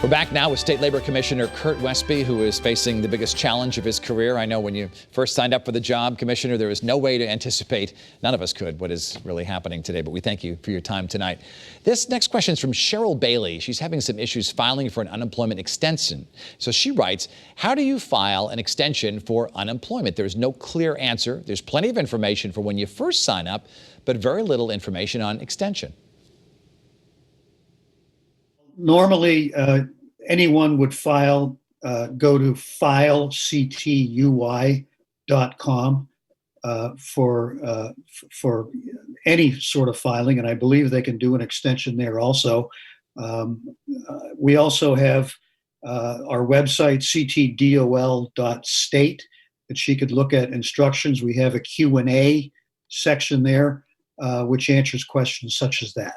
We're back now with State Labor Commissioner Kurt Westby, who is facing the biggest challenge of his career. I know when you first signed up for the job, Commissioner, there was no way to anticipate, none of us could, what is really happening today. But we thank you for your time tonight. This next question is from Cheryl Bailey. She's having some issues filing for an unemployment extension. So she writes, how do you file an extension for unemployment? There's no clear answer. There's plenty of information for when you first sign up, but very little information on extension. Normally, anyone would file, go to filectuy.com for any sort of filing, and I believe they can do an extension there also. We also have our website, ctdol.state, that she could look at instructions. We have a Q&A section there, which answers questions such as that.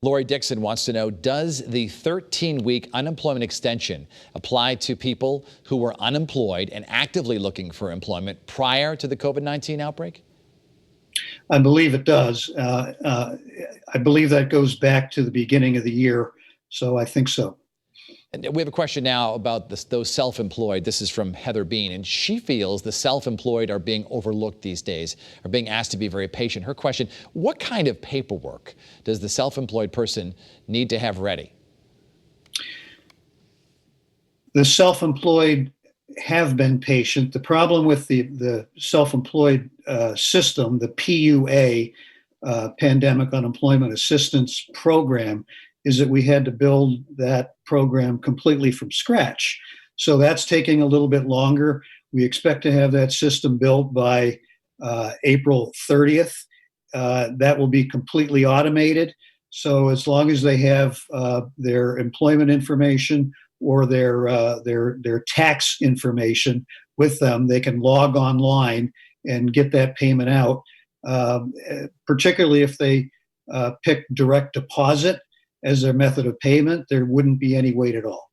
Lori Dixon wants to know, does the 13-week unemployment extension apply to people who were unemployed and actively looking for employment prior to the COVID-19 outbreak? I believe it does. I believe that goes back to the beginning of the year, so I think so. And we have a question now about those self-employed. This is from Heather Bean, and she feels the self-employed are being overlooked these days, are being asked to be very patient. Her question, what kind of paperwork does the self-employed person need to have ready? The self-employed have been patient. The problem with the self-employed system, the PUA, Pandemic Unemployment Assistance Program, is that we had to build that program completely from scratch. So that's taking a little bit longer. We expect to have that system built by April 30th. That will be completely automated. So as long as they have their employment information or their tax information with them, they can log online and get that payment out, particularly if they pick direct deposit as their method of payment. There wouldn't be any wait at all.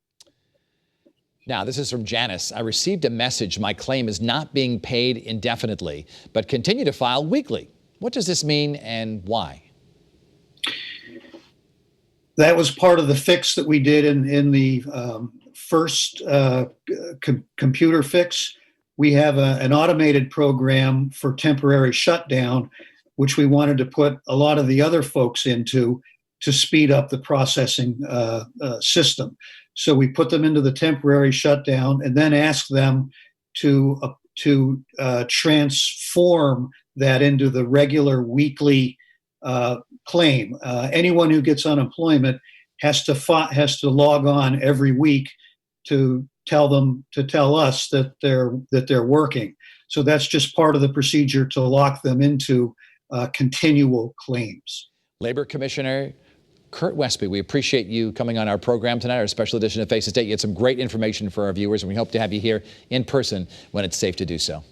Now, this is from Janice. I received a message. My claim is not being paid indefinitely, but continue to file weekly. What does this mean and why? That was part of the fix that we did in the first computer fix. We have an automated program for temporary shutdown, which we wanted to put a lot of the other folks into to speed up the processing system. So we put them into the temporary shutdown and then ask them to transform that into the regular weekly claim. Anyone who gets unemployment has to log on every week to tell us that they're working. So that's just part of the procedure to lock them into continual claims. Labor Commissioner Kurt Westby, we appreciate you coming on our program tonight, our special edition of Face the State. You had some great information for our viewers, and we hope to have you here in person when it's safe to do so.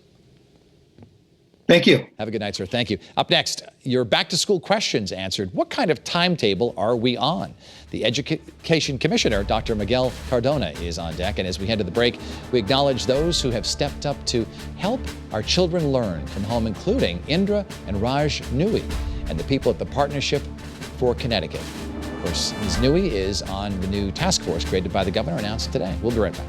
Thank you. Have a good night, sir. Thank you. Up next, your back-to-school questions answered. What kind of timetable are we on? The Education Commissioner, Dr. Miguel Cardona, is on deck. And as we head to the break, we acknowledge those who have stepped up to help our children learn from home, including Indra and Raj Nui and the people at the Partnership for Connecticut. Of course, Ms. Nui is on the new task force created by the governor, announced today. We'll be right back.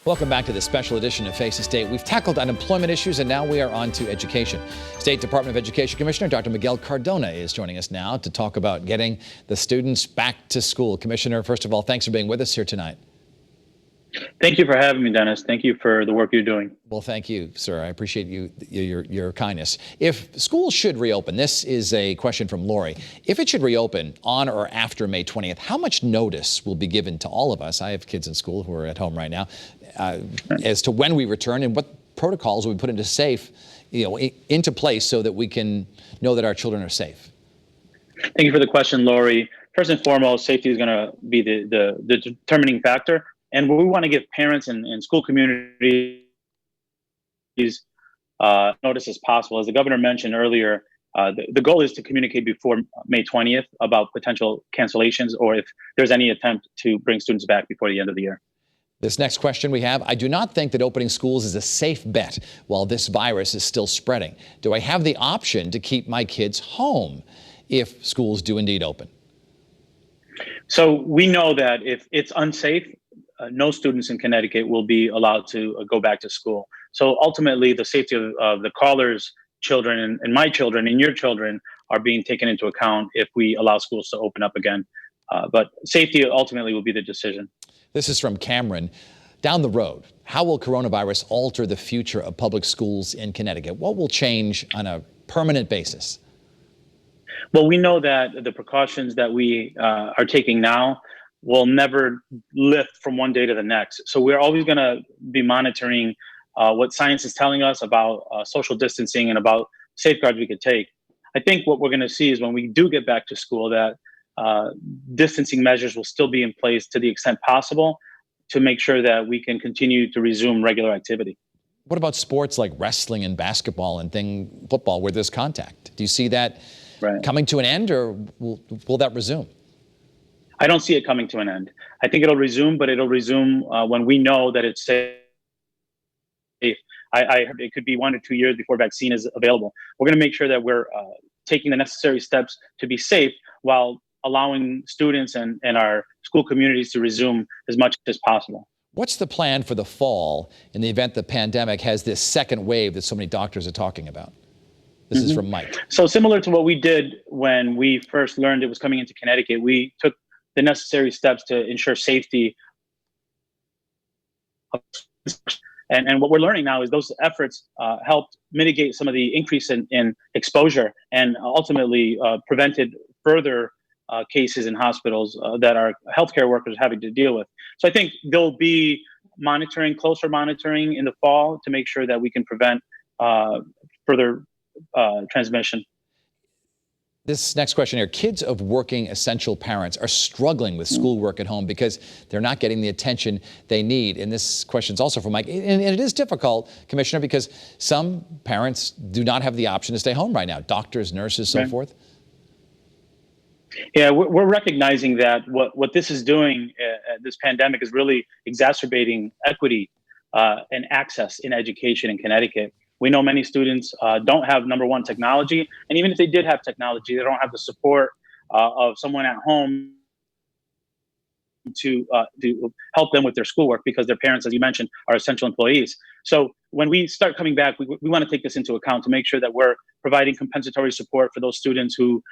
Welcome back to this special edition of Face the State. We've tackled unemployment issues, and now we are on to education. State Department of Education Commissioner Dr. Miguel Cardona is joining us now to talk about getting the students back to school. Commissioner, first of all, thanks for being with us here tonight. Thank you for having me, Dennis. Thank you for the work you're doing. Well, thank you, sir. I appreciate your kindness. If schools should reopen, this is a question from Lori. If it should reopen on or after May 20th, how much notice will be given to all of us? I have kids in school who are at home right now, as to when we return and what protocols will be put into place so that we can know that our children are safe. Thank you for the question, Lori. First and foremost, safety is going to be the determining factor. And we want to give parents and school communities notice as possible. As the governor mentioned earlier, the goal is to communicate before May 20th about potential cancellations or if there's any attempt to bring students back before the end of the year. This next question we have, I do not think that opening schools is a safe bet while this virus is still spreading. Do I have the option to keep my kids home if schools do indeed open? So we know that if it's unsafe, no students in Connecticut will be allowed to go back to school. So ultimately, the safety of the caller's children and my children and your children are being taken into account if we allow schools to open up again. But safety ultimately will be the decision. This is from Cameron. Down the road, how will coronavirus alter the future of public schools in Connecticut? What will change on a permanent basis? Well, we know that the precautions that we are taking now will never lift from one day to the next. So we're always going to be monitoring what science is telling us about social distancing and about safeguards we could take. I think what we're going to see is when we do get back to school that distancing measures will still be in place to the extent possible to make sure that we can continue to resume regular activity. What about sports like wrestling and basketball and football where there's contact? Do you see that coming to an end, or will that resume? I don't see it coming to an end. I think it'll resume, but it'll resume when we know that it's safe. I heard it could be 1 to 2 years before vaccine is available. We're going to make sure that we're taking the necessary steps to be safe while allowing students and our school communities to resume as much as possible. What's the plan for the fall in the event the pandemic has this second wave that so many doctors are talking about? This is from Mike. So similar to what we did when we first learned it was coming into Connecticut, we took the necessary steps to ensure safety. And what we're learning now is those efforts helped mitigate some of the increase in exposure and ultimately prevented further cases in hospitals that our healthcare workers are having to deal with. So I think there'll be closer monitoring in the fall to make sure that we can prevent further transmission. This next question here, kids of working essential parents are struggling with schoolwork at home because they're not getting the attention they need. And this question is also from Mike. And it is difficult, Commissioner, because some parents do not have the option to stay home right now. Doctors, nurses, so forth. Yeah, we're recognizing that what this is doing, this pandemic is really exacerbating equity and access in education in Connecticut. We know many students don't have, number one, technology. And even if they did have technology, they don't have the support of someone at home to help them with their schoolwork because their parents, as you mentioned, are essential employees. So when we start coming back, we want to take this into account to make sure that we're providing compensatory support for those students who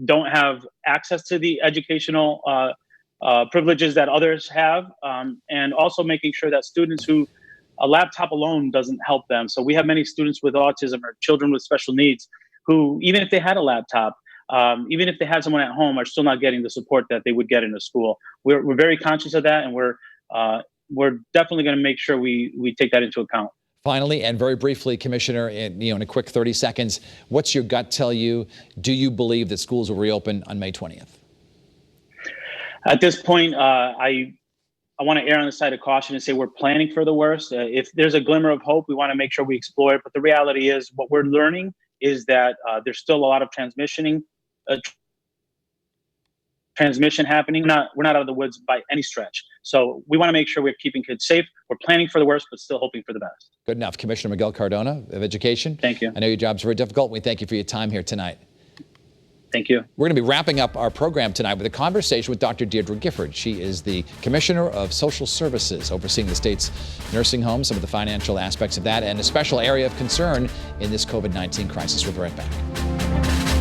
don't have access to the educational privileges that others have, and also making sure that students who a laptop alone doesn't help them. So we have many students with autism or children with special needs who, even if they had a laptop, even if they had someone at home, are still not getting the support that they would get in a school. We're very conscious of that, and we're definitely going to make sure we take that into account. Finally, and very briefly, Commissioner, in a quick 30 seconds, what's your gut tell you? Do you believe that schools will reopen on May 20th? At this point, I want to err on the side of caution and say we're planning for the worst. If there's a glimmer of hope, we want to make sure we explore it. But the reality is what we're learning is that there's still a lot of transmission happening. We're not out of the woods by any stretch. So we want to make sure we're keeping kids safe. We're planning for the worst, but still hoping for the best. Good enough. Commissioner Miguel Cardona of Education. Thank you. I know your job's very difficult. We thank you for your time here tonight. Thank you. We're going to be wrapping up our program tonight with a conversation with Dr. Deirdre Gifford. She is the Commissioner of Social Services, overseeing the state's nursing homes, some of the financial aspects of that, and a special area of concern in this COVID-19 crisis. We'll be right back.